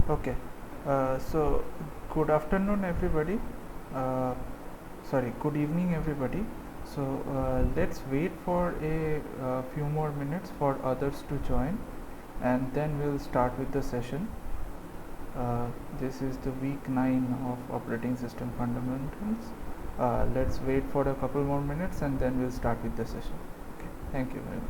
Okay, so good afternoon, everybody. Uh, good evening, everybody. So let's wait for a few more minutes for others to join, and then we'll start with the session. This is the week 9 of operating system fundamentals. Let's wait for a couple more minutes, and then we'll start with the session. Okay, thank you very much.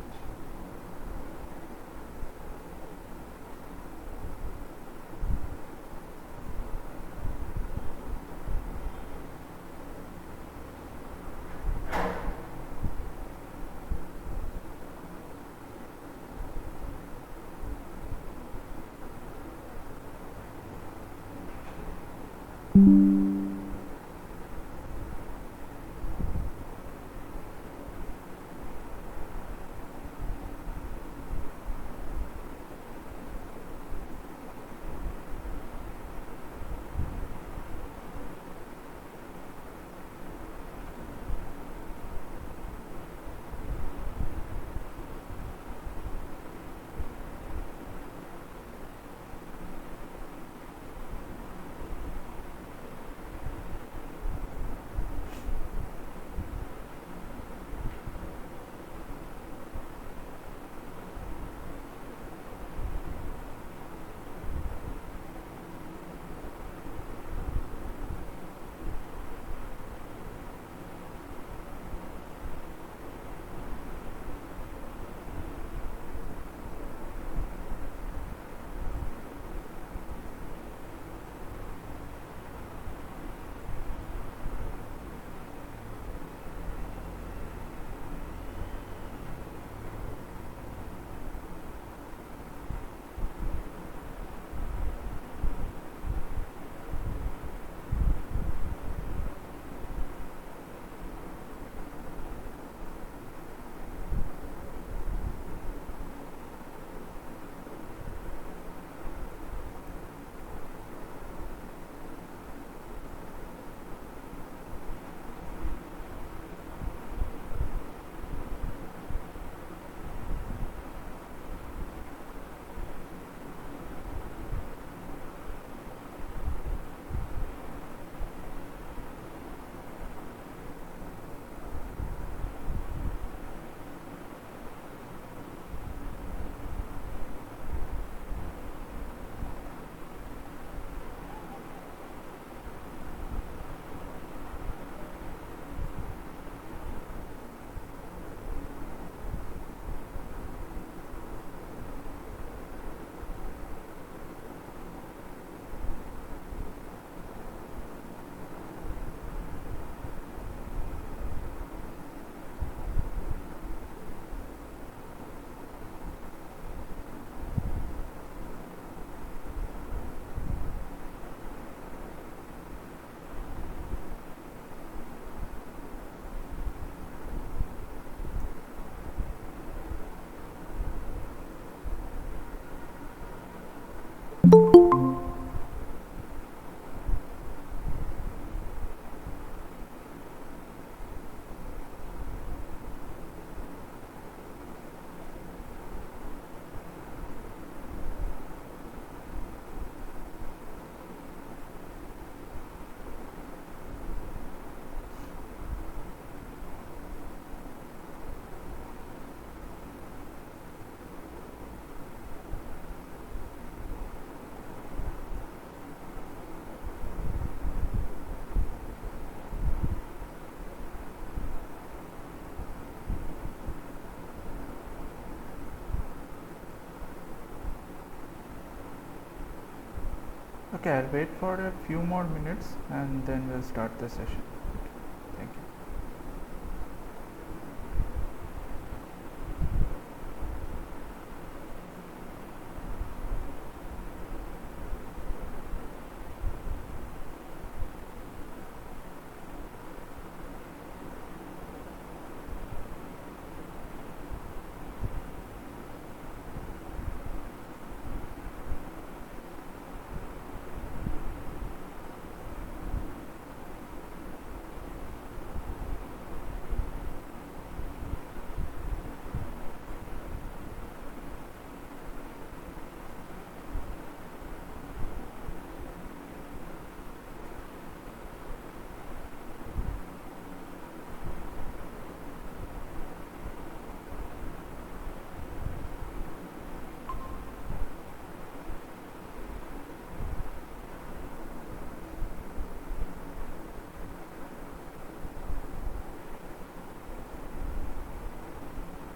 Okay, I'll wait for a few more minutes and then we'll start the session. Thank you.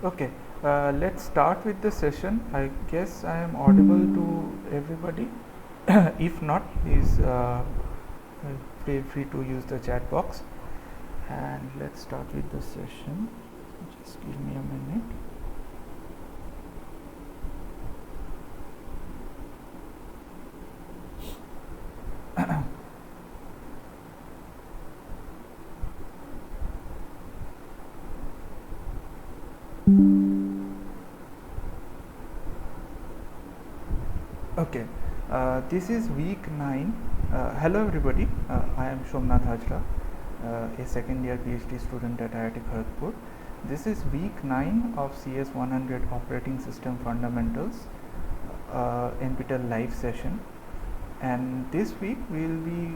Okay, let's start with the session. I guess I am audible to everybody. If not, please feel free to use the chat box. And let's start with the session. Just give me a minute. Okay, this is week 9. Hello everybody, I am Somnath Hazra, a second year PhD student at IIT Kharagpur. This is week 9 of CS100 Operating System Fundamentals NPTEL live session, and this week we will be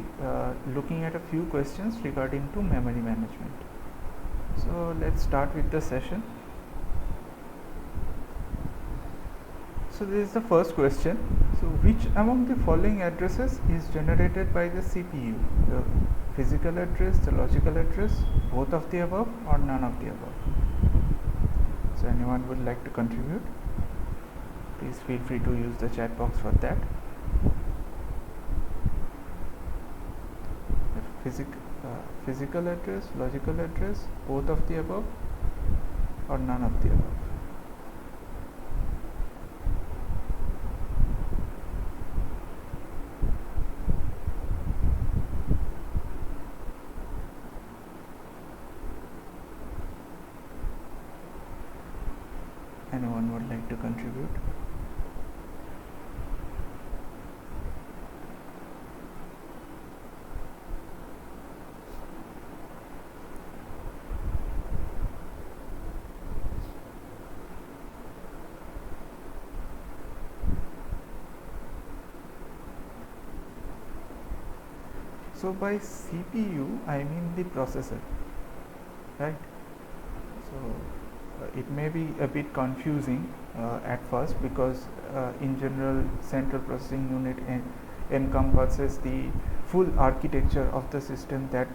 looking at a few questions regarding to memory management. So let's start with the session. So this is the first question. So which among the following addresses is generated by the CPU? The physical address, the logical address, both of the above, or none of the above? So anyone would like to contribute? Please feel free to use the chat box for that. Physical address, logical address, both of the above, or none of the above? Anyone would like to contribute? So by CPU I mean the processor, right? So it may be a bit confusing at first, because in general central processing unit encompasses the full architecture of the system that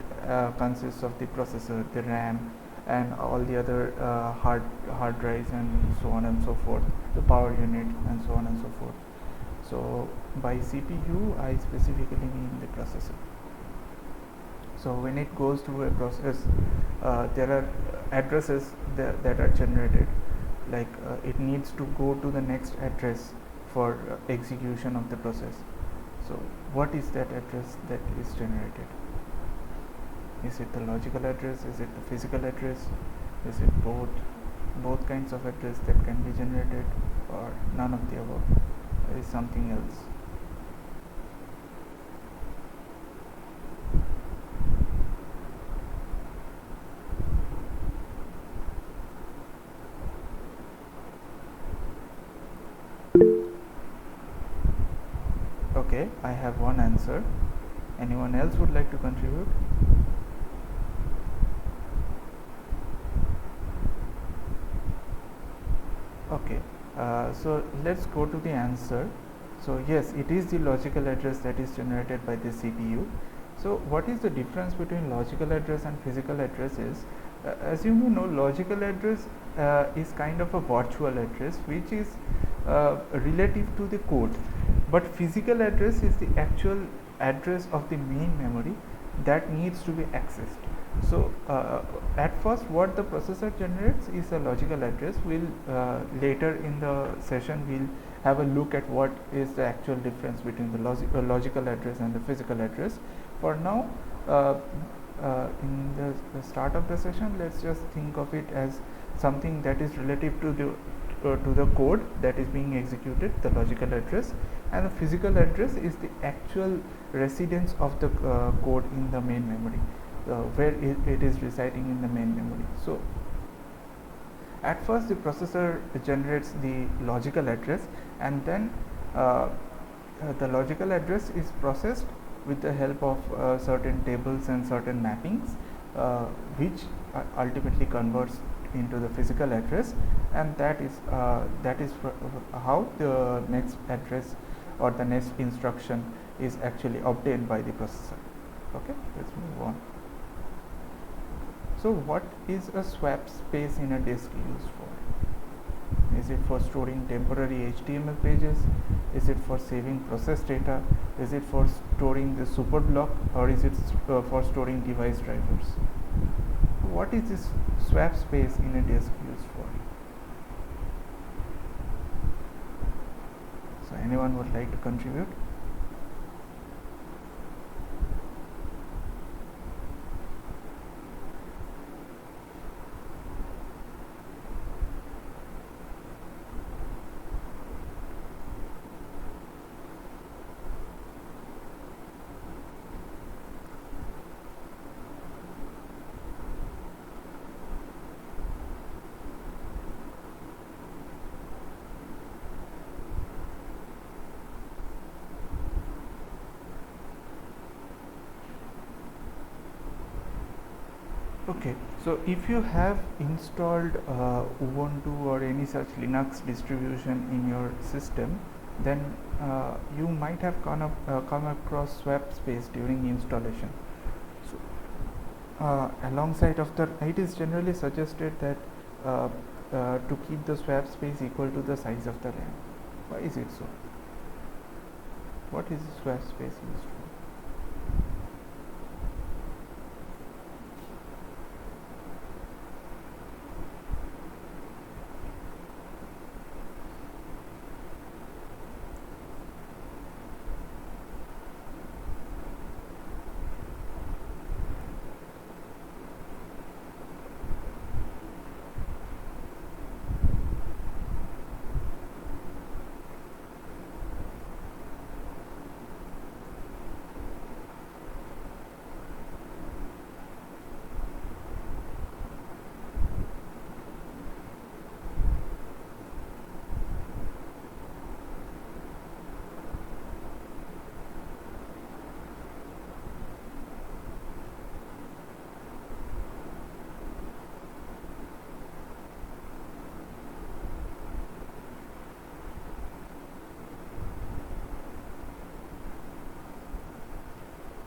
consists of the processor, the RAM, and all the other hard drives and so on and so forth, the power unit and so on and so forth. So by CPU I specifically mean the processor. So when it goes through a process, there are addresses that are generated, like it needs to go to the next address for execution of the process. So what is that address that is generated? Is it the logical address? Is it the physical address? Is it both kinds of address that can be generated, or none of the above? Is something else? Okay, I have one answer. Anyone else would like to contribute? Okay, so let's go to the answer. So yes, it is the logical address that is generated by the CPU. So what is the difference between logical address and physical address is, as you know, logical address is kind of a virtual address which is relative to the code, but physical address is the actual address of the main memory that needs to be accessed. So at first what the processor generates is a logical address. We'll later in the session we'll have a look at what is the actual difference between the logical address and the physical address. For now, in the start of the session, let's just think of it as something that is relative to the code that is being executed, the logical address, and the physical address is the actual residence of the code in the main memory, where it is residing in the main memory. So at first the processor generates the logical address, and then the logical address is processed with the help of certain tables and certain mappings, which ultimately converts into the physical address, and that is how the next address or the next instruction is actually obtained by the processor. Okay, let's move on. So what is a swap space in a disk used for? Is it for storing temporary HTML pages? Is it for saving process data? Is it for storing the super block, or is it for storing device drivers? What is this swap space in a disk used for? So anyone would like to contribute? Okay, so if you have installed Ubuntu or any such Linux distribution in your system, then you might have come across swap space during installation. So alongside of that, it is generally suggested that to keep the swap space equal to the size of the RAM. Why is it so? What is the swap space used for?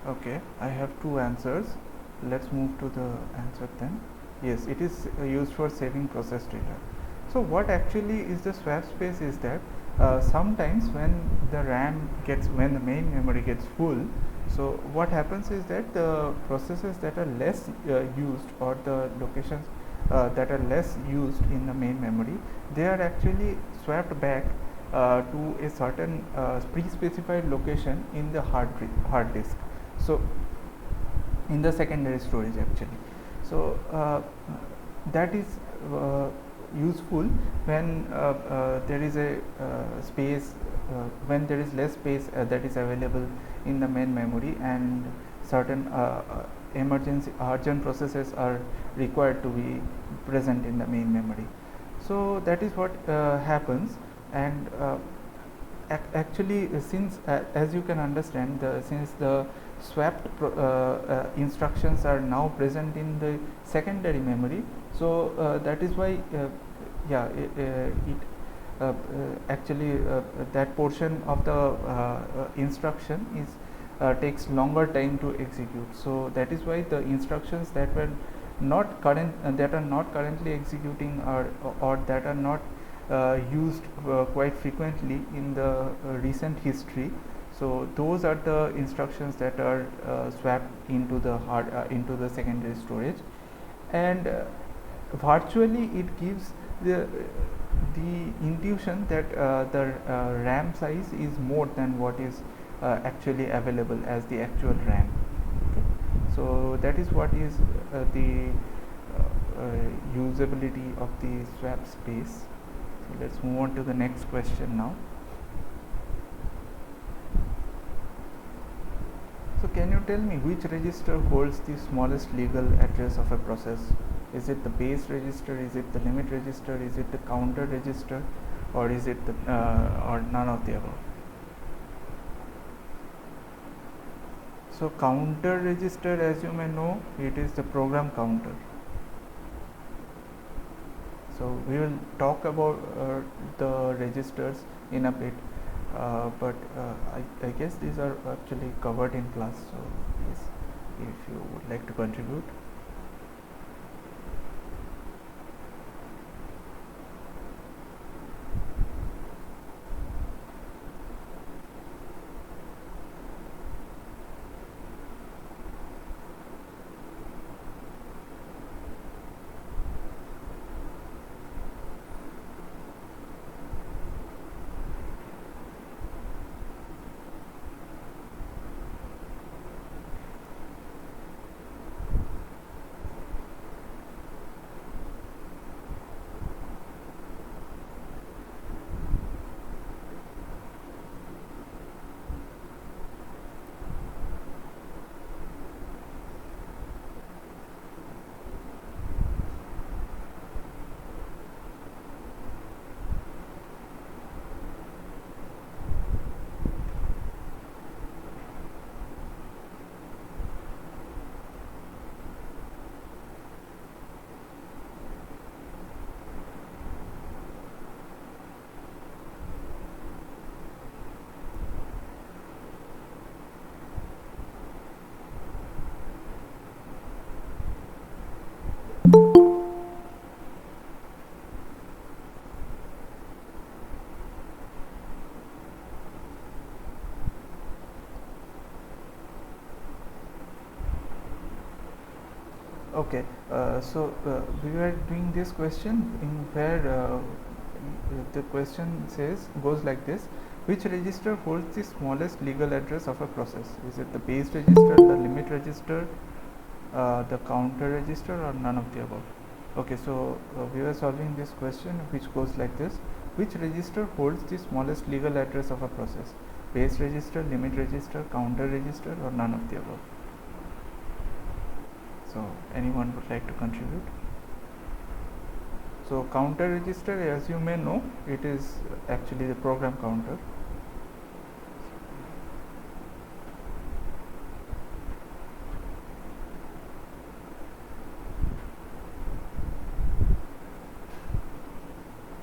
Okay, I have two answers. Let's move to the answer then. Yes, it is used for saving process data. So what actually is the swap space is that sometimes when when the main memory gets full, so what happens is that the processes that are less used, or the locations that are less used in the main memory, they are actually swapped back to a certain pre-specified location in the hard disk. So in the secondary storage actually. So that is useful when there is a space, when there is less space that is available in the main memory, and certain emergency urgent processes are required to be present in the main memory. So that is what happens. And actually, since as you can understand, since the swapped instructions are now present in the secondary memory, so that is why actually that portion of the instruction is takes longer time to execute. So that is why the instructions that were not that are not currently executing, or that are not used quite frequently in the recent history, so those are the instructions that are swapped into the into the secondary storage. And virtually it gives the intuition that the RAM size is more than what is actually available as the actual RAM. Okay. So that is what is the usability of the swap space. So let's move on to the next question now. So can you tell me which register holds the smallest legal address of a process? Is it the base register? Is it the limit register? Is it the counter register? Or is it the or none of the above? So counter register, as you may know, it is the program counter. So we will talk about the registers in a bit, but I guess these are actually covered in class. So yes, if you would like to contribute. Okay, we were doing this question in where the question goes like this: which register holds the smallest legal address of a process? Is it the base register, the limit register, the counter register, or none of the above? Okay, we were solving this question which goes like this: which register holds the smallest legal address of a process? Base register, limit register, counter register, or none of the above? So anyone would like to contribute? So counter register, as you may know, it is actually the program counter.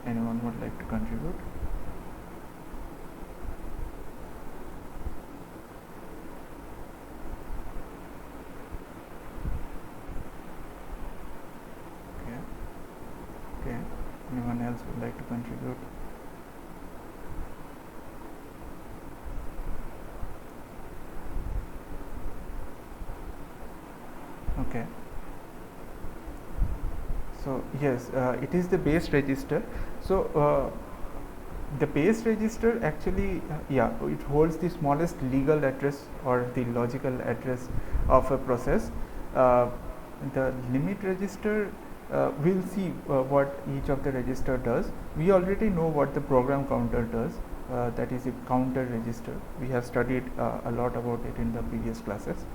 Anyone would like to contribute? Okay. Anyone else would like to contribute? Okay. So yes, it is the base register. So the base register actually, it holds the smallest legal address or the logical address of a process. The limit register, we'll see what each of the register does. We already know what the program counter does. That is a counter register. We have studied a lot about it in the previous classes.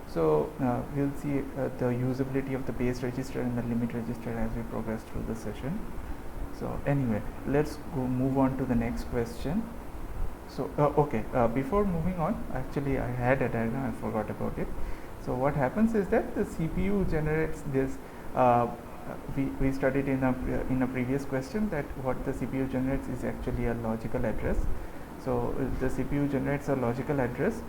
So we'll see the usability of the base register and the limit register as we progress through the session. So anyway, let's move on to the next question. So okay, before moving on, actually I had a diagram, I forgot about it. So what happens is that the CPU generates this. We studied in a previous question that what the CPU generates is actually a logical address. So the CPU generates a logical address,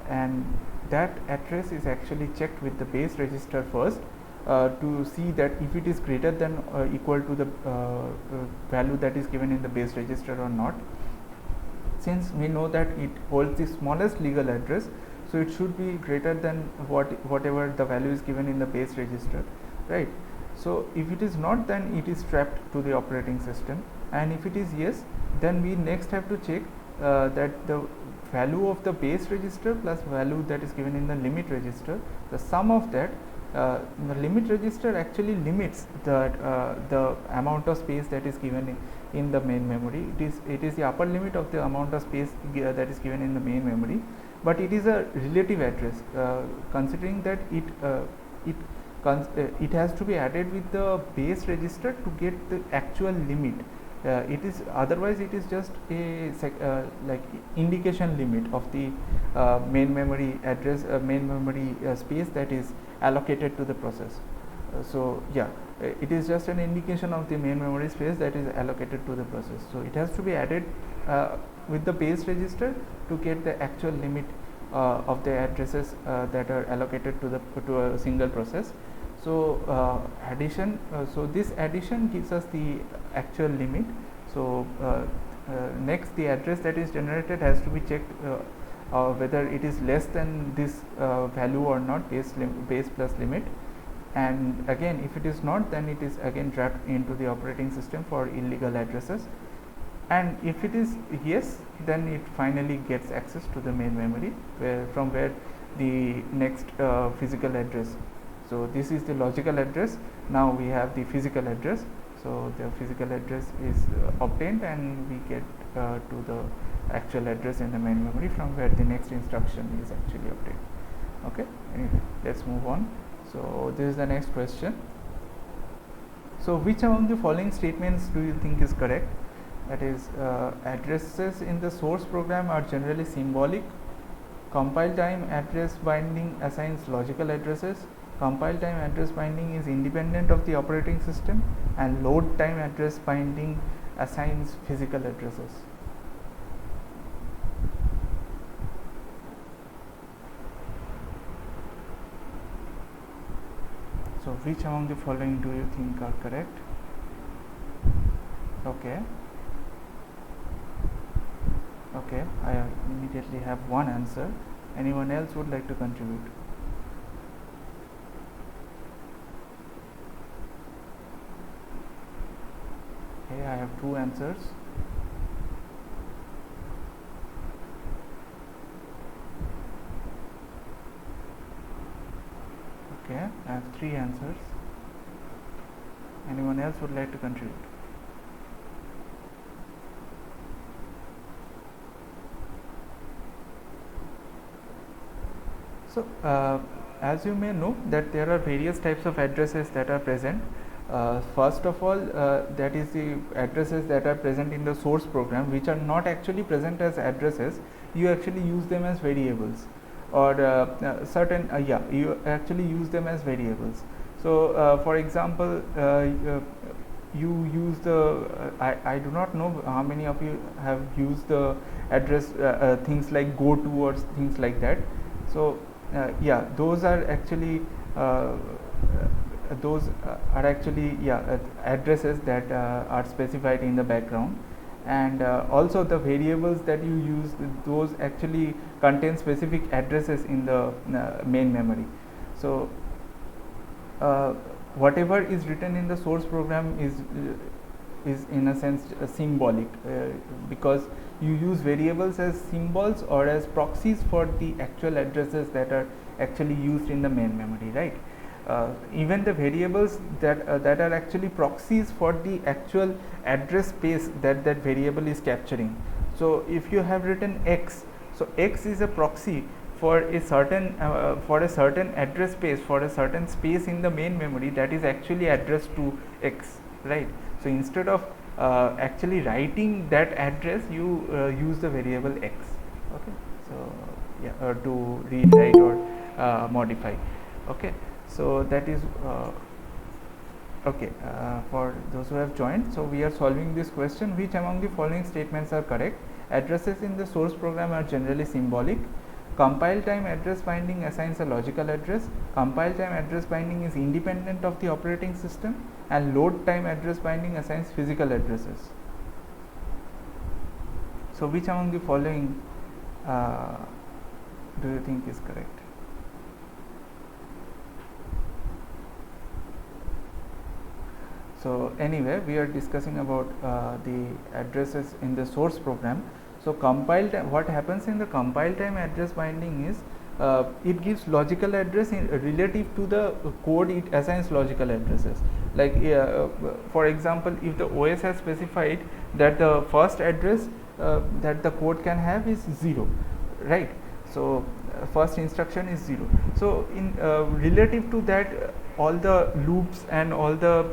and that address is actually checked with the base register first to see that if it is greater than or equal to the value that is given in the base register or not. Since we know that it holds the smallest legal address, so it should be greater than whatever the value is given in the base register, right? So if it is not, then it is trapped to the operating system, and if it is yes, then we next have to check that the value of the base register plus value that is given in the limit register, the sum of that, the limit register actually limits the amount of space that is given in the main memory. It is the upper limit of the amount of space that is given in the main memory, but it is a relative address, considering that it has to be added with the base register to get the actual limit. It is otherwise it is just a like indication limit of the main memory address, main memory space that is allocated to the process. It is just an indication of the main memory space that is allocated to the process. So it has to be added with the base register to get the actual limit of the addresses that are allocated to a single process. So addition, so this addition gives us the actual limit. So next, the address that is generated has to be checked whether it is less than this value or not, base plus limit. And again, if it is not, then it is again trapped into the operating system for illegal addresses. And if it is yes, then it finally gets access to the main memory, from where the next physical address. So this is the logical address. Now we have the physical address. So the physical address is obtained, and we get to the actual address in the main memory, from where the next instruction is actually obtained. Okay. Anyway, let's move on. So this is the next question. So which among the following statements do you think is correct? That is, addresses in the source program are generally symbolic. Compile time address binding assigns logical addresses. Compile time address binding is independent of the operating system, and load time address binding assigns physical addresses. So which among the following do you think are correct? Okay. Okay, I immediately have one answer. Anyone else would like to contribute? Okay, I have two answers. Okay, I have three answers. Anyone else would like to contribute? So, as you may know that there are various types of addresses that are present. First of all, that is the addresses that are present in the source program, which are not actually present as addresses. You actually use them as variables, or you actually use them as variables. So, for example, you use the I do not know how many of you have used the address things like go to or things like that. So yeah, those are actually addresses that are specified in the background, and also the variables that you use, those actually contain specific addresses in the main memory. So whatever is written in the source program is in a sense symbolic, because you use variables as symbols or as proxies for the actual addresses that are actually used in the main memory, right? Even the variables that are actually proxies for the actual address space that that variable is capturing. So if you have written x, so x is a proxy for a certain address space, for a certain space in the main memory that is actually addressed to x, right? So instead of actually writing that address, you use the variable x. Okay, so yeah, to read, write, or modify. Okay, so that is okay. For those who have joined, so we are solving this question: which among the following statements are correct? Addresses in the source program are generally symbolic. Compile time address binding assigns a logical address. Compile time address binding is independent of the operating system, and load time address binding assigns physical addresses. So which among the following do you think is correct? So anyway, we are discussing about the addresses in the source program. So compile time, what happens in the compile time address binding is it gives logical address in relative to the code. It assigns logical addresses. Like for example, if the OS has specified that the first address that the code can have is 0, right? So first instruction is 0. So in relative to that, all the loops and all the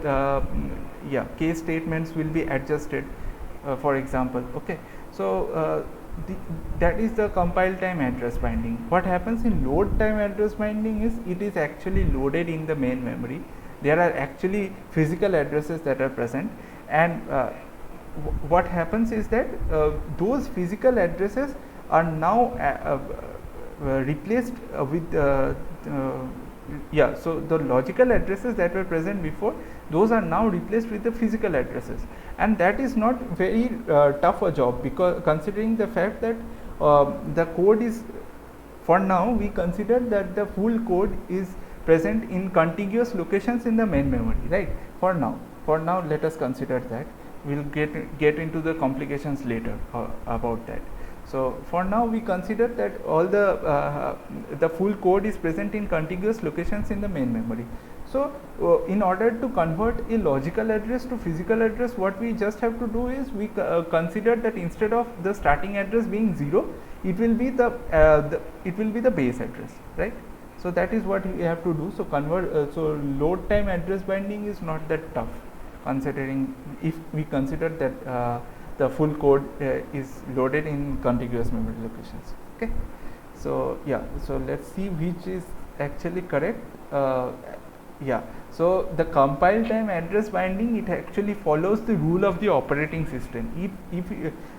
case statements will be adjusted, for example. Okay, so that is the compile time address binding. What happens in load time address binding is it is actually loaded in the main memory. There are actually physical addresses that are present, and what happens is that those physical addresses are now replaced with so the logical addresses that were present before, those are now replaced with the physical addresses, and that is not very tough a job, because considering the fact that the code is, for now we consider that the full code is present in contiguous locations in the main memory, right? For now let us consider that. We will get into the complications later about that. So for now we consider that all the full code is present in contiguous locations in the main memory. So in order to convert a logical address to physical address, what we just have to do is we consider that instead of the starting address being 0, it will be the base address, right? So that is what we have to do. So so load time address binding is not that tough, considering if we consider that the full code is loaded in contiguous memory locations. Okay, so yeah, so let's see which is actually correct. So the compile time address binding, it actually follows the rule of the operating system. If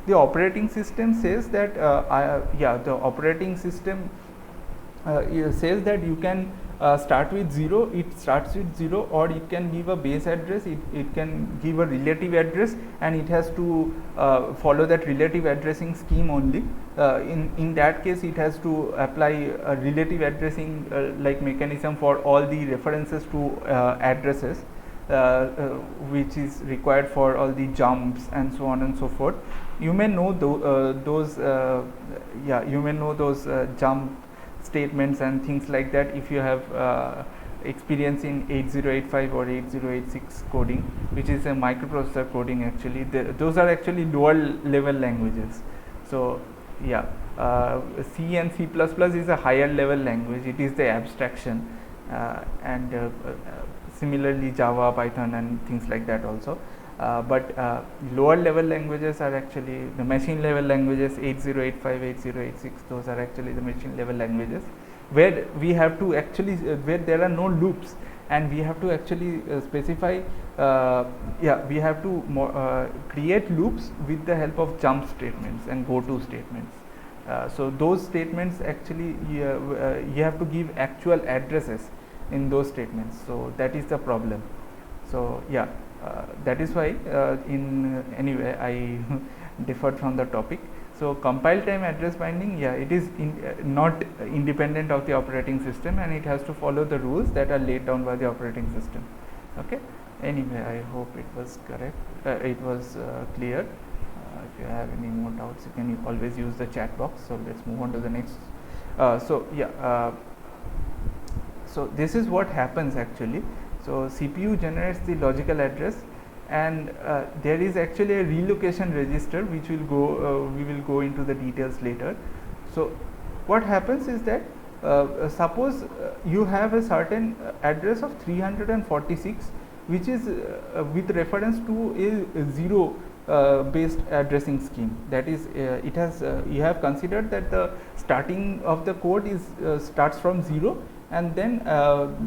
the operating system says that the operating system says that you can start with 0, it starts with 0, or it can give a base address, it can give a relative address, and it has to follow that relative addressing scheme only. In that case, it has to apply a relative addressing like mechanism for all the references to addresses. which is required for all the jumps and so on and so forth. You may know those you may know those jump statements and things like that if you have experience in 8085 or 8086 coding, which is a microprocessor coding. Actually those are actually lower level languages. So yeah, C and C++ is a higher level language, it is the abstraction, and similarly Java, Python and things like that also. But lower level languages are actually the machine level languages. 8085, 8086, those are actually the machine level languages, where we have to actually where there are no loops, and we have to actually specify we have to create loops with the help of jump statements and go to statements. So those statements actually you have to give actual addresses in those statements. So that is the problem. So yeah, that is why anyway I differed from the topic. So compile time address binding, yeah, it is not independent of the operating system, and it has to follow the rules that are laid down by the operating system. Okay. Anyway, I hope it was correct. It was clear. If you have any more doubts, you can always use the chat box. So let's move on to the next. So this is what happens actually. So CPU generates the logical address, and there is actually a relocation register which will go we will go into the details later. So what happens is that suppose you have a certain address of 346, which is with reference to a zero based addressing scheme. That is it has you have considered that the starting of the code is starts from 0, and then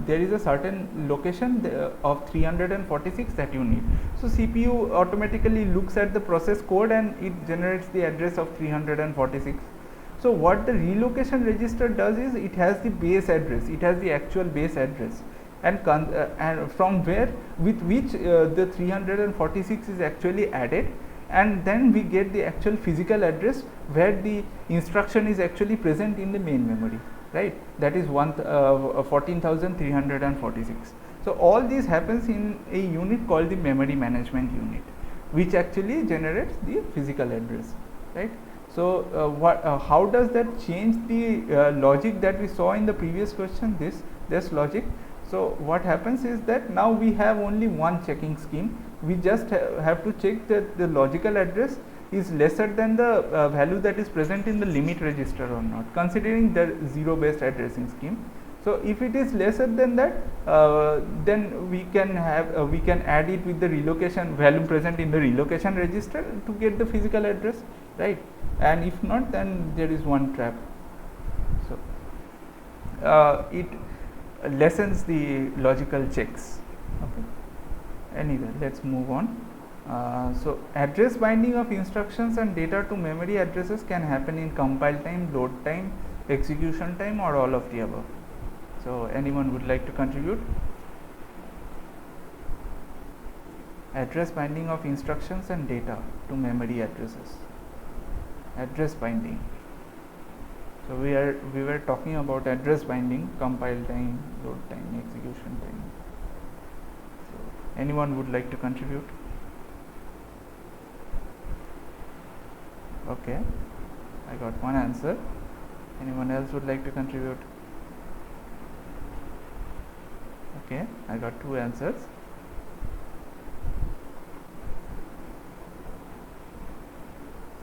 there is a certain location of 346 that you need. So CPU automatically looks at the process code and it generates the address of 346. So what the relocation register does is it has the base address, it has the actual base address, and from where with which the 346 is actually added, and then we get the actual physical address where the instruction is actually present in the main memory, right? That is 14,346. So all this happens in a unit called the memory management unit, which actually generates the physical address, right? So how does that change the logic that we saw in the previous question, this logic? So what happens is that now we have only one checking scheme. We just have to check that the logical address is lesser than the value that is present in the limit register or not, considering the zero based addressing scheme. So if it is lesser than that, then we can have we can add it with the relocation value present in the relocation register to get the physical address, right? And if not, then there is one trap. So it lessens the logical checks. Okay. Anyway, let's move on. So address binding of instructions and data to memory addresses can happen in compile time, load time, execution time, or all of the above. So anyone would like to contribute? Address binding of instructions and data to memory addresses. Address binding. So we were talking about address binding, compile time, load time, execution time. So anyone would like to contribute? Okay, I got one answer. Anyone else would like to contribute? Okay, I got two answers.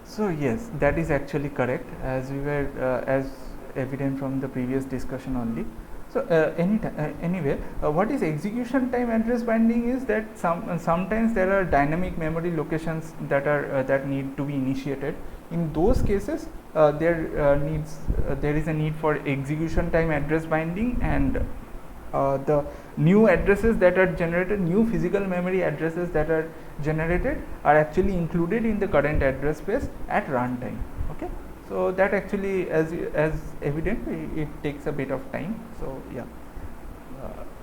So yes, that is actually correct, as we were as evident from the previous discussion only. So anyway, what is execution time address binding is that sometimes there are dynamic memory locations that are that need to be initiated. In those cases, there is a need for execution time address binding, and the new addresses that are generated, new physical memory addresses that are generated, are actually included in the current address space at runtime. Okay. So that actually, as evident, it takes a bit of time. So yeah,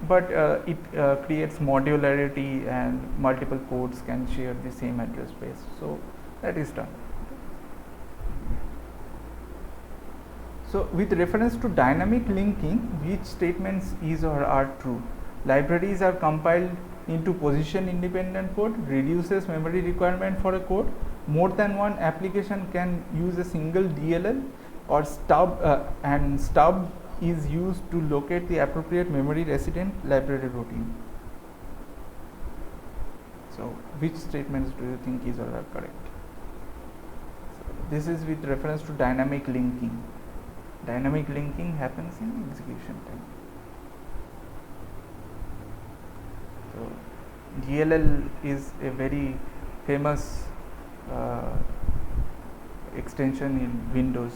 but it creates modularity, and multiple codes can share the same address space. So that is done. So with reference to dynamic linking, which statements is or are true? Libraries are compiled into position independent code, reduces memory requirement for a code. More than one application can use a single DLL or stub, and stub is used to locate the appropriate memory resident library routine. So which statements do you think is all are correct? So this is with reference to dynamic linking. Dynamic linking happens in execution time. So DLL is a very famous extension in Windows.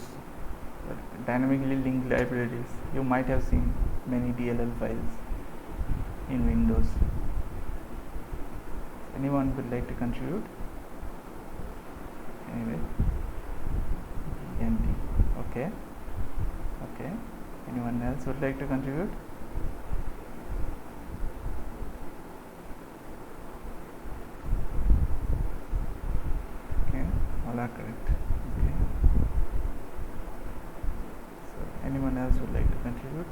Dynamically linked libraries. You might have seen many DLL files in Windows. Anyone would like to contribute? Anyway, DND. Okay. Okay. Anyone else would like to contribute? Okay, all are correct. Okay. So, anyone else would like to contribute?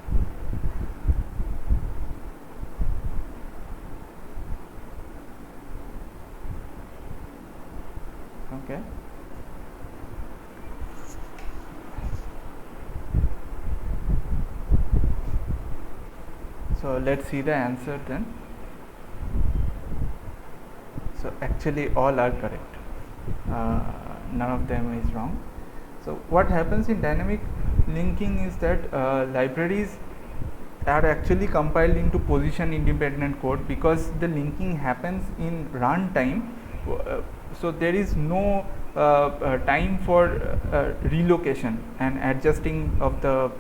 Okay. So let's see the answer then. So actually all are correct. None of them is wrong. So what happens in dynamic linking is that libraries are actually compiled into position independent code because the linking happens in runtime. So there is no time for relocation and adjusting of the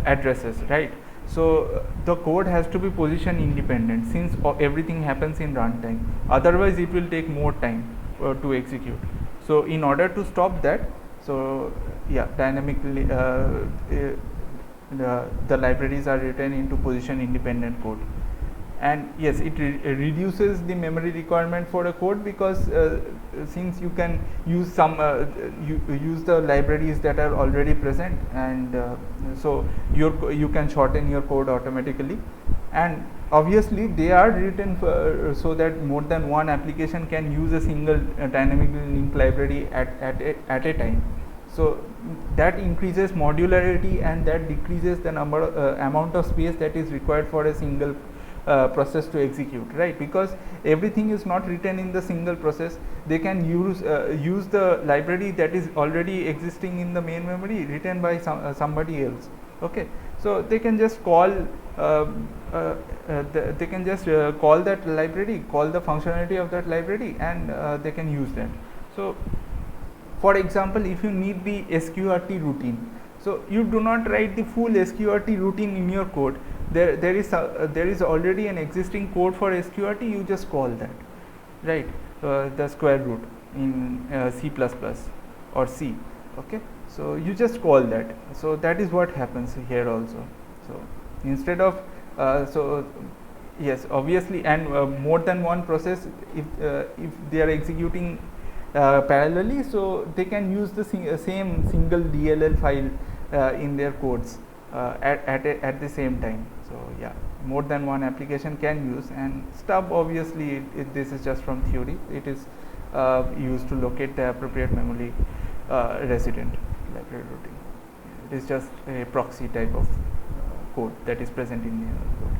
addresses, right? So the code has to be position independent since everything happens in runtime. Otherwise, it will take more time to execute. So in order to stop that, so yeah, dynamically the libraries are written into position independent code. And yes, it reduces the memory requirement for a code because since you can use use the libraries that are already present, and so you can shorten your code automatically. And obviously they are written so that more than one application can use a single dynamically linked library at a time. So that increases modularity and that decreases the amount of space that is required for a single process to execute, right? Because everything is not written in the single process. They can use the library that is already existing in the main memory written by somebody else. Okay, so they can just call call that library, call the functionality of that library, and they can use that. So for example, if you need the SQRT routine, so you do not write the full SQRT routine in your code. There is already an existing code for SQRT. You just call that, right? The square root in C++ or C. Okay, so you just call that. So that is what happens here also. So instead of yes, obviously, and more than one process, if they are executing parallelly, so they can use the same single DLL file in their codes at the same time. So yeah, more than one application can use. And stub, obviously this is just from theory. It is used to locate the appropriate memory resident library routine. It is just a proxy type of code that is present in the code.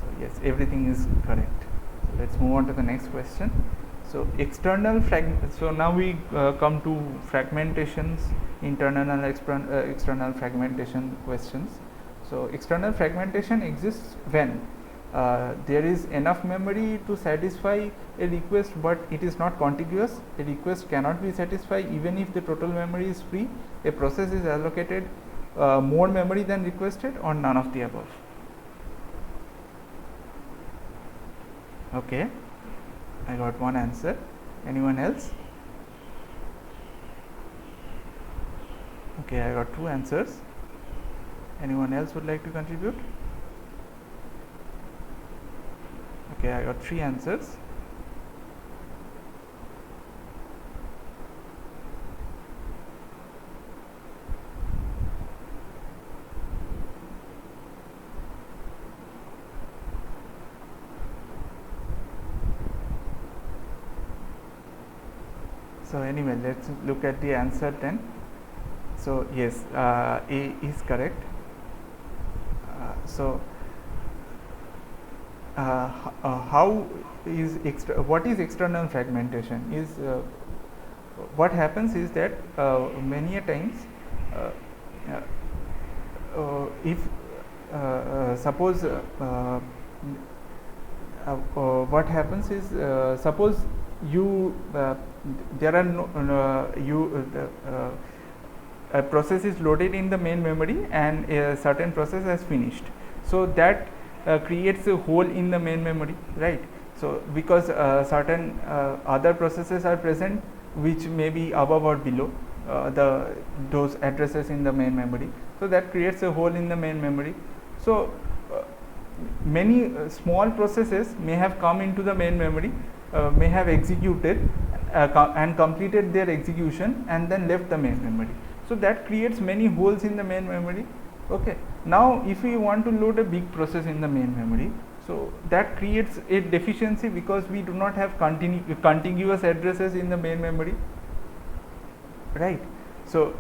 So yes, everything is correct. So let's move on to the next question. So external so now we come to fragmentations, internal and external fragmentation questions. So external fragmentation exists when there is enough memory to satisfy a request, but it is not contiguous. A request cannot be satisfied even if the total memory is free. A process is allocated more memory than requested, or none of the above. Okay, I got one answer. Anyone else? Okay, I got two answers. Anyone else would like to contribute? Okay, I got three answers. So anyway, let's look at the answer then. So yes, A is correct. How is what is external fragmentation? Is what happens is that many a times if suppose what happens is suppose you there are no a process is loaded in the main memory and a certain process has finished, so that creates a hole in the main memory, right? So because certain other processes are present which may be above or below those addresses in the main memory, so that creates a hole in the main memory. So many small processes may have come into the main memory, may have executed and completed their execution and then left the main memory. So that creates many holes in the main memory. Okay. Now if we want to load a big process in the main memory, so that creates a deficiency because we do not have contiguous addresses in the main memory, right? So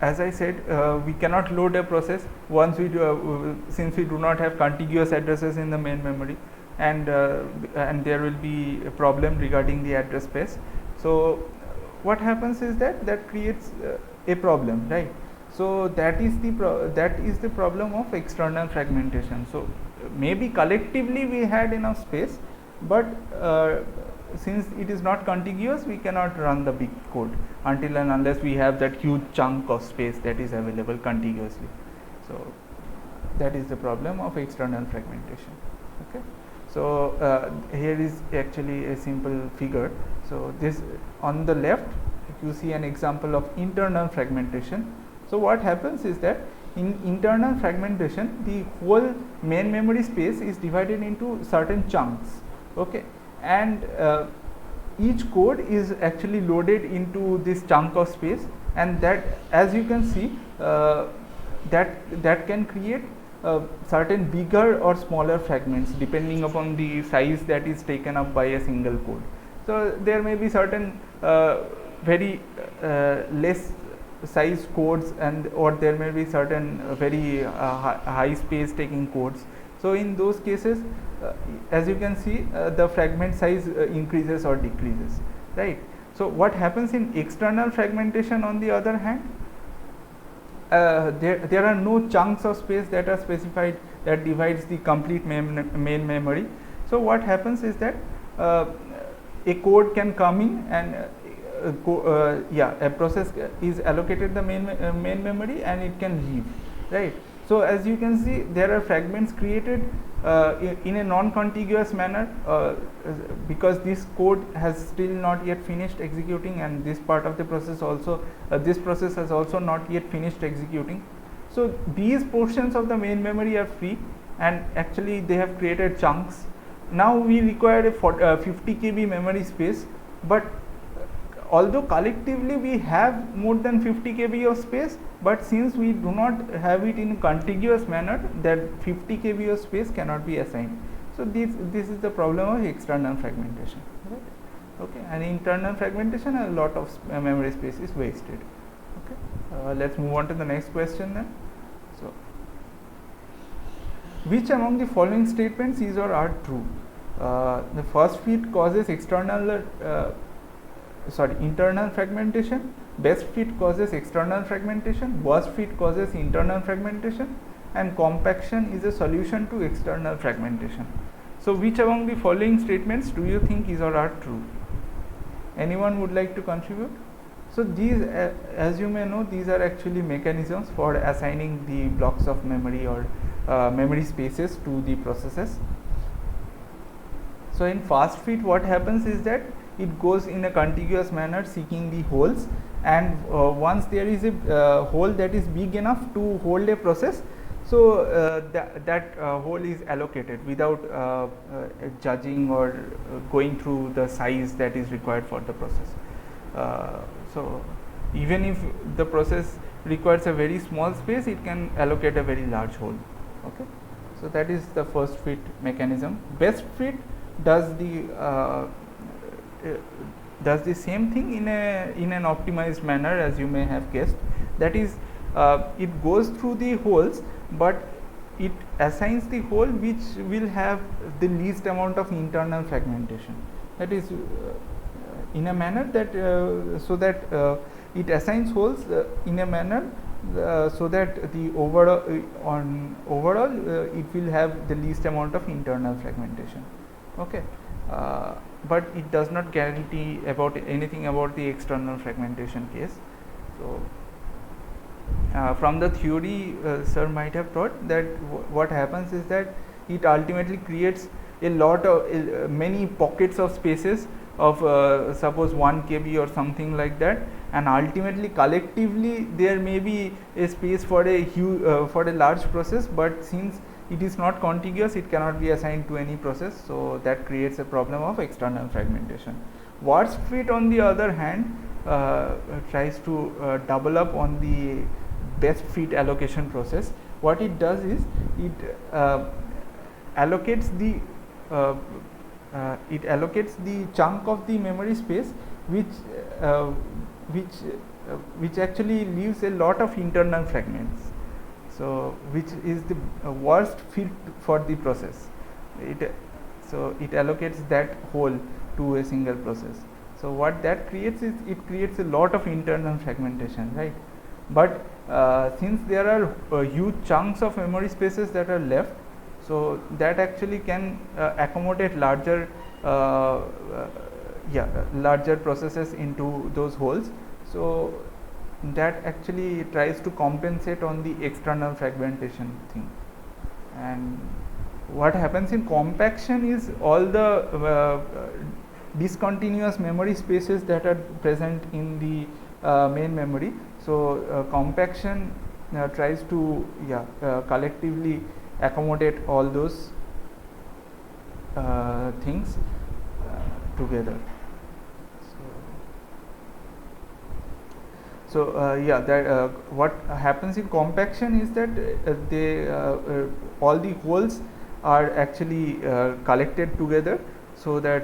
as I said, we cannot load a process once we do, since we do not have contiguous addresses in the main memory, and there will be a problem regarding the address space. So what happens is that creates a problem, right? So that is the problem of external fragmentation. So maybe collectively we had enough space, but since it is not contiguous, we cannot run the big code until and unless we have that huge chunk of space that is available contiguously. So that is the problem of external fragmentation. Okay. So here is actually a simple figure. So this on the left you see an example of internal fragmentation. So what happens is that in internal fragmentation, the whole main memory space is divided into certain chunks. Okay. And each code is actually loaded into this chunk of space, and that, as you can see, that can create certain bigger or smaller fragments depending upon the size that is taken up by a single code. So there may be certain very less size codes, and or there may be certain very high space taking codes. So in those cases, as you can see, the fragment size increases or decreases, right? So what happens in external fragmentation, on the other hand, there are no chunks of space that are specified that divides the complete main memory. So what happens is that a code can come in and a process is allocated the main memory and it can leave, right? So as you can see, there are fragments created in a non-contiguous manner because this code has still not yet finished executing, and this part of the process also this process has also not yet finished executing. So these portions of the main memory are free, and actually they have created chunks. Now we require a 50 KB memory space, but although collectively we have more than 50 KB of space, but since we do not have it in contiguous manner, that 50 KB of space cannot be assigned. So this is the problem of external fragmentation, right? Okay. And internal fragmentation, a lot of memory space is wasted. Okay. Let's move on to the next question then. So which among the following statements is or are true? The first fit causes internal fragmentation, best fit causes external fragmentation, worst fit causes internal fragmentation, and compaction is a solution to external fragmentation. So which among the following statements do you think is or are true? Anyone would like to contribute? So these, as you may know, these are actually mechanisms for assigning the blocks of memory or memory spaces to the processes. So in fast fit, what happens is that it goes in a contiguous manner seeking the holes, and once there is a hole that is big enough to hold a process, so that hole is allocated without judging or going through the size that is required for the process. So even if the process requires a very small space, it can allocate a very large hole. Okay. So that is the first fit mechanism. Best fit does the does the same thing in an optimized manner, as you may have guessed. That is, it goes through the holes, but it assigns the hole which will have the least amount of internal fragmentation. That is, in a manner that so that it assigns holes in a manner so that the overall it will have the least amount of internal fragmentation. Okay. But it does not guarantee about anything about the external fragmentation case. So from the theory, sir might have taught that what happens is that it ultimately creates a lot of many pockets of spaces of suppose 1 kb or something like that, and ultimately collectively there may be a space for a huge for a large process, but since it is not contiguous, it cannot be assigned to any process. So that creates a problem of external fragmentation. Worst fit, on the other hand, tries to double up on the best fit allocation process. What it does is it allocates the chunk of the memory space which actually leaves a lot of internal fragments. So which is the worst fit for the process. So it allocates that whole to a single process. So what that creates is it creates a lot of internal fragmentation, right? But since there are huge chunks of memory spaces that are left, so that actually can accommodate larger larger processes into those holes. So that actually tries to compensate on the external fragmentation thing. And what happens in compaction is all the discontinuous memory spaces that are present in the main memory. So compaction tries to collectively accommodate all those things together. So that what happens in compaction is that all the holes are actually collected together, so that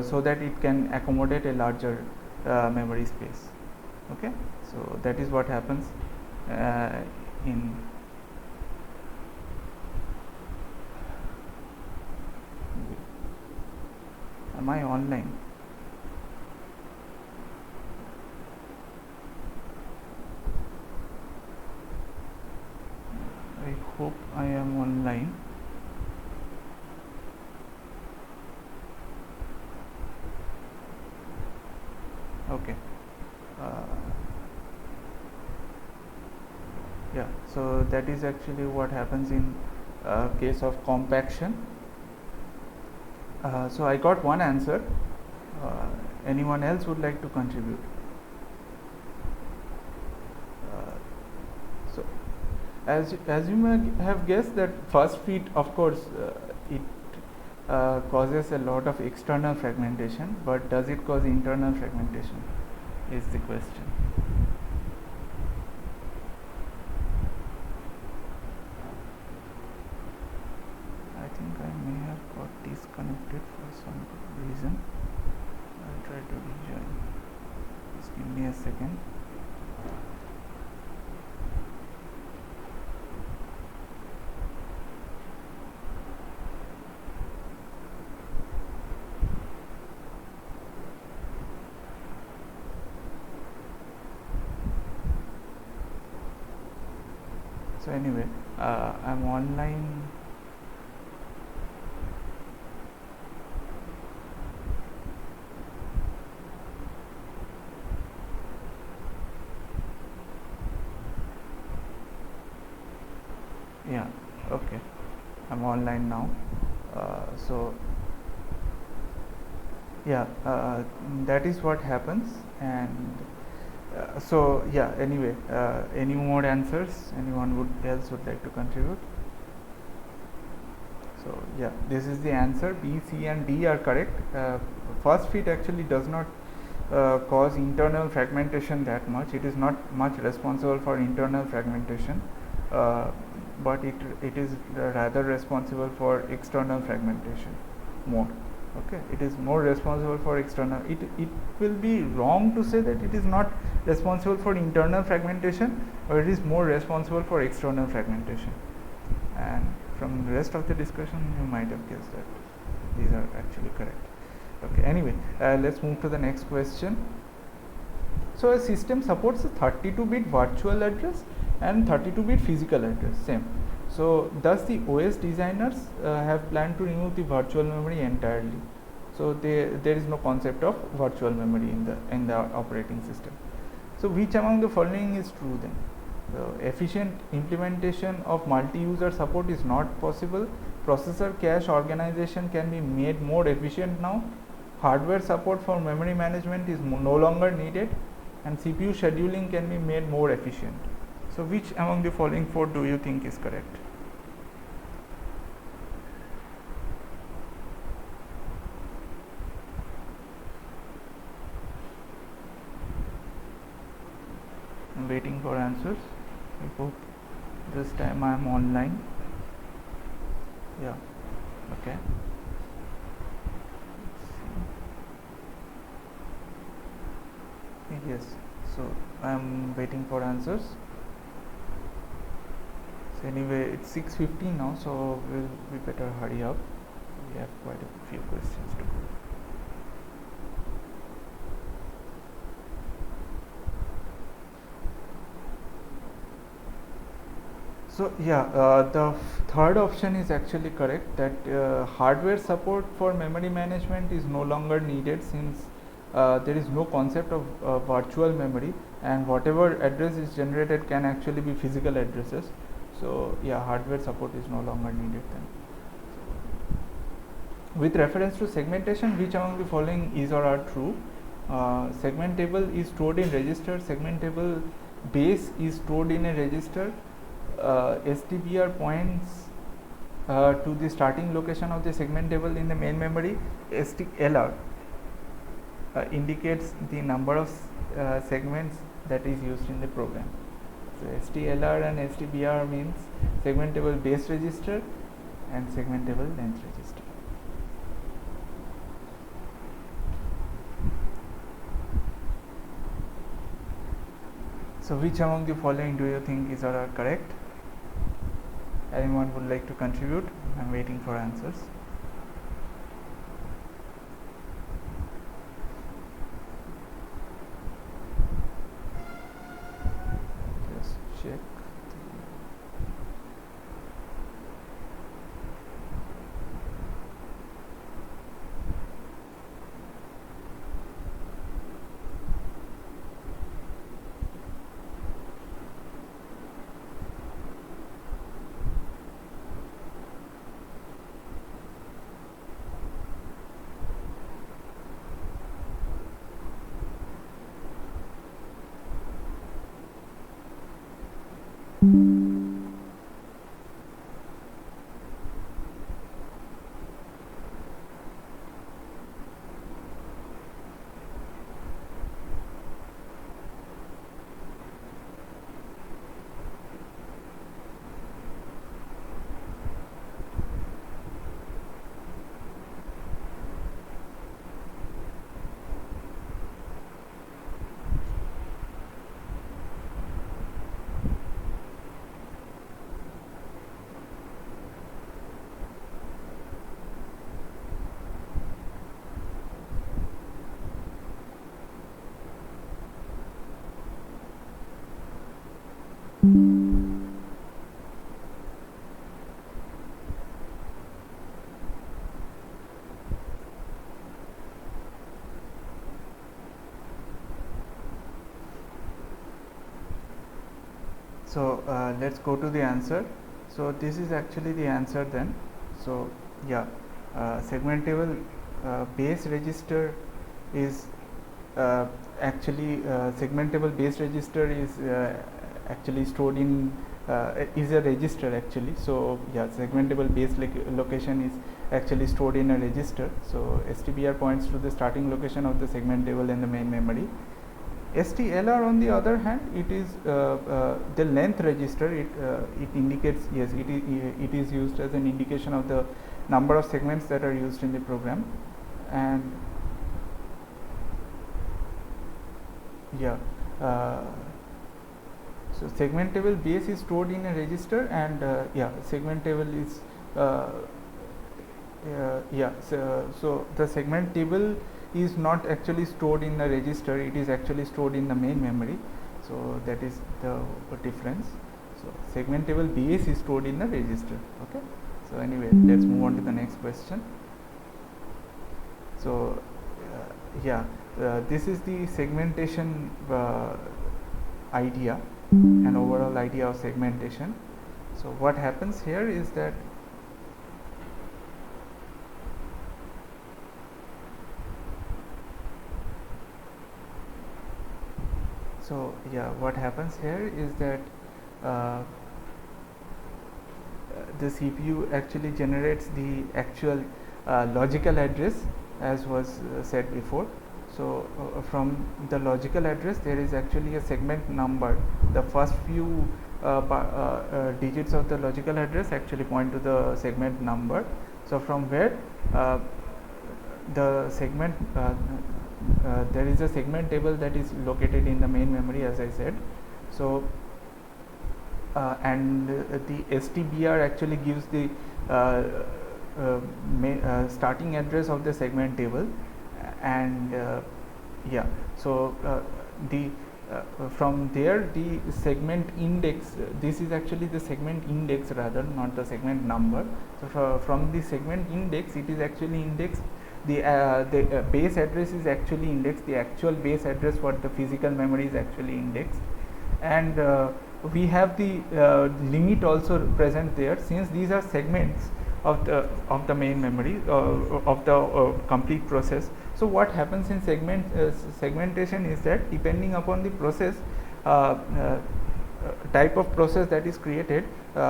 so that it can accommodate a larger memory space. Okay, so that is what happens in am I online? I hope I am online. Okay. Yeah, so that is actually what happens in case of compaction. So I got one answer. Anyone else would like to contribute? So as you may have guessed, that first fit, of course, it causes a lot of external fragmentation, but does it cause internal fragmentation is the question. I think I may have got disconnected for some reason. I'll try to rejoin. Just give me a second. So anyway, I'm online. Yeah, okay, I'm online now. So yeah, that is what happens. And so yeah, anyway, any more answers? Anyone else would like to contribute? So yeah, this is the answer. B, C and D are correct. First fit actually does not cause internal fragmentation that much. It is not much responsible for internal fragmentation. but it is rather responsible for external fragmentation more. Okay, it is more responsible for external. It will be wrong to say that it is not responsible for internal fragmentation, or it is more responsible for external fragmentation. And from the rest of the discussion, you might have guessed that these are actually correct. Okay, anyway, let's move to the next question. So a system supports a 32-bit virtual address and 32-bit physical address, same. So thus the OS designers have planned to remove the virtual memory entirely. So there is no concept of virtual memory in the operating system. So which among the following is true then? Efficient implementation of multi-user support is not possible. Processor cache organization can be made more efficient now. Hardware support for memory management is no longer needed, and CPU scheduling can be made more efficient. So which among the following four do you think is correct? I'm waiting for answers. I hope this time I am online. Yeah, okay. Yes, so I am waiting for answers. So anyway, it's 6:50 now, so we better hurry up. We have quite a few questions to go. So yeah, the third option is actually correct, that hardware support for memory management is no longer needed, since there is no concept of virtual memory, and whatever address is generated can actually be physical addresses. So yeah, hardware support is no longer needed then. With reference to segmentation, which among the following is or are true? Segment table is stored in register. Segment table base is stored in a register. STBR points to the starting location of the segment table in the main memory. STLR indicates the number of segments that is used in the program. So STLR and STBR means segment table base register and segment table length register. So which among the following do you think is or are correct? Anyone would like to contribute? I'm waiting for answers. Just check. So let's go to the answer. So this is actually the answer then. So yeah, segment table base register is actually segment table base register is actually stored in is a register actually. So yeah, segment table base location is actually stored in a register. So STBR points to the starting location of the segment table in the main memory, STLR on the other hand, it is the length register. It indicates, yes, it is used as an indication of the number of segments that are used in the program. And yeah, so segment table base is stored in a register, and yeah, segment table is so the segment table is not actually stored in the register, it is actually stored in the main memory. So that is the difference. So segment table base is stored in the register. Okay, so anyway, let's move on to the next question. So this is the segmentation idea, an overall idea of segmentation. So what happens here is that what happens here is that the CPU actually generates the actual logical address, as was said before. So from the logical address there is actually a segment number. The first few digits of the logical address actually point to the segment number. So from where the segment there is a segment table that is located in the main memory, as I said. So and the STBR actually gives the starting address of the segment table, and so the from there the segment index, this is actually the segment index rather, not the segment number. So from the segment index it is actually indexed, the base address is actually indexed, the actual base address for the physical memory is actually indexed, and we have the limit also present there, since these are segments of the main memory of the complete process. So what happens in segmentation is that depending upon the process type of process that is created,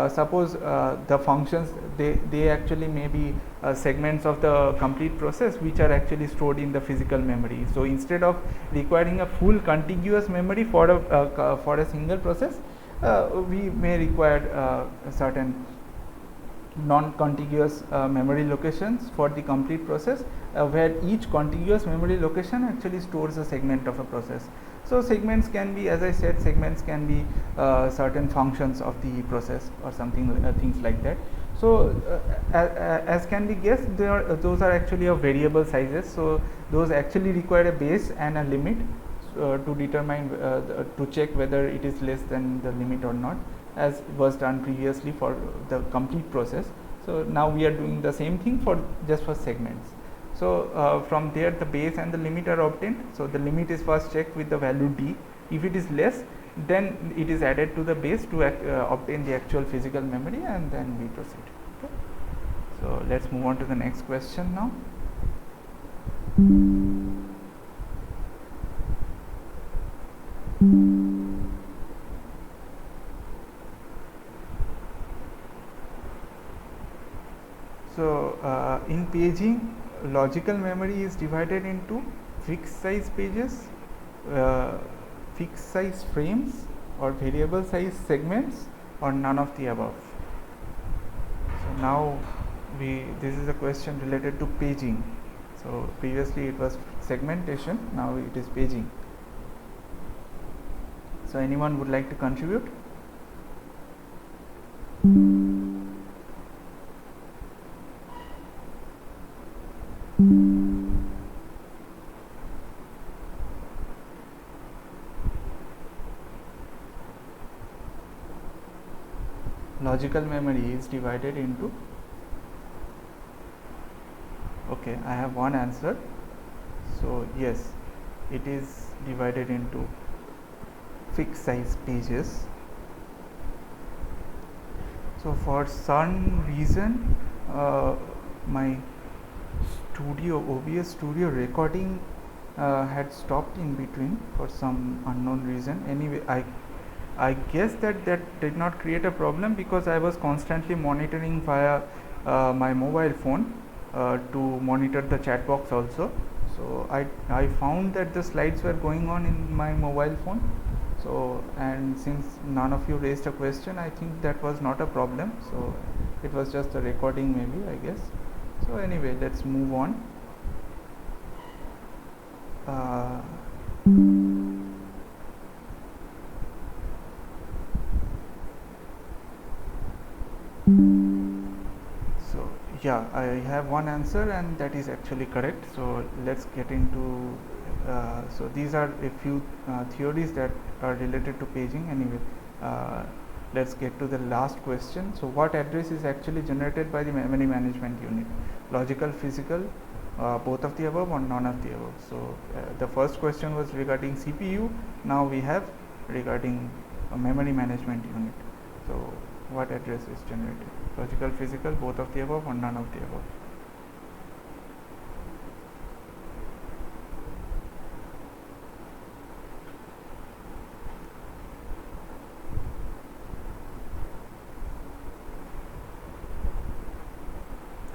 suppose the functions, they actually may be segments of the complete process which are actually stored in the physical memory. So instead of requiring a full contiguous memory for a single process, we may require certain non-contiguous memory locations for the complete process, where each contiguous memory location actually stores a segment of a process. So segments can be, as I said, segments can be certain functions of the process or something, things like that. So as can be guessed, those are actually of variable sizes. So those actually require a base and a limit to determine to check whether it is less than the limit or not, as was done previously for the complete process. So now we are doing the same thing for just for segments. So from there the base and the limit are obtained. So the limit is first checked with the value d. If it is less, then it is added to the base to obtain the actual physical memory, and then we proceed. Okay. So let's move on to the next question now. So in paging, logical memory is divided into fixed size pages, fixed size frames, or variable size segments, or none of the above. So now this is a question related to paging. So previously it was segmentation, now it is paging. So anyone would like to contribute? Logical memory is divided into, okay, I have one answer. So yes, it is divided into fixed size pages. So for some reason my OBS studio recording had stopped in between for some unknown reason. Anyway, I guess that did not create a problem, because I was constantly monitoring via my mobile phone to monitor the chat box also. So I found that the slides were going on in my mobile phone. So, and since none of you raised a question, I think that was not a problem. So it was just a recording maybe, I guess. So anyway, let's move on. So yeah, I have one answer and that is actually correct. So let's get into so these are a few theories that are related to paging. Anyway, let's get to the last question. So what address is actually generated by the memory management unit? Logical, physical, both of the above or none of the above? So the first question was regarding CPU. Now we have regarding a memory management unit. So what address is generated? Logical, physical, both of the above or none of the above?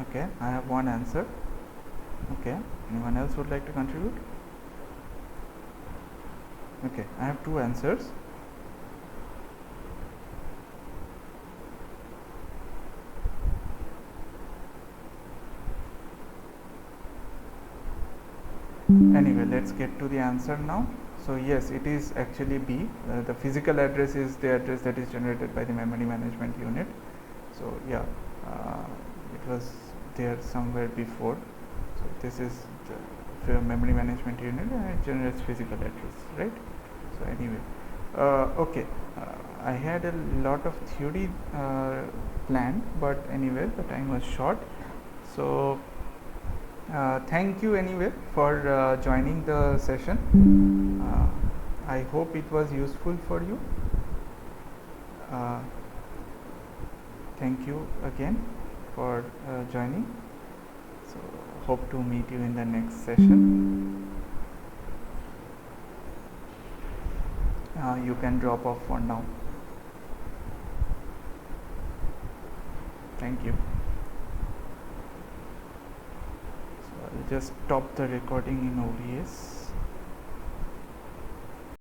Okay, I have one answer. Okay, anyone else would like to contribute? Okay, I have two answers. Anyway, let's get to the answer now. So yes, it is actually B. The physical address is the address that is generated by the memory management unit. So yeah, it was there somewhere before. So this is the memory management unit and it generates physical address, right? So anyway, okay, I had a lot of theory planned, but anyway the time was short. So thank you anyway for joining the session. I hope it was useful for you. Thank you again for joining. So hope to meet you in the next session. You can drop off for now. Thank you. So I'll just stop the recording in OBS.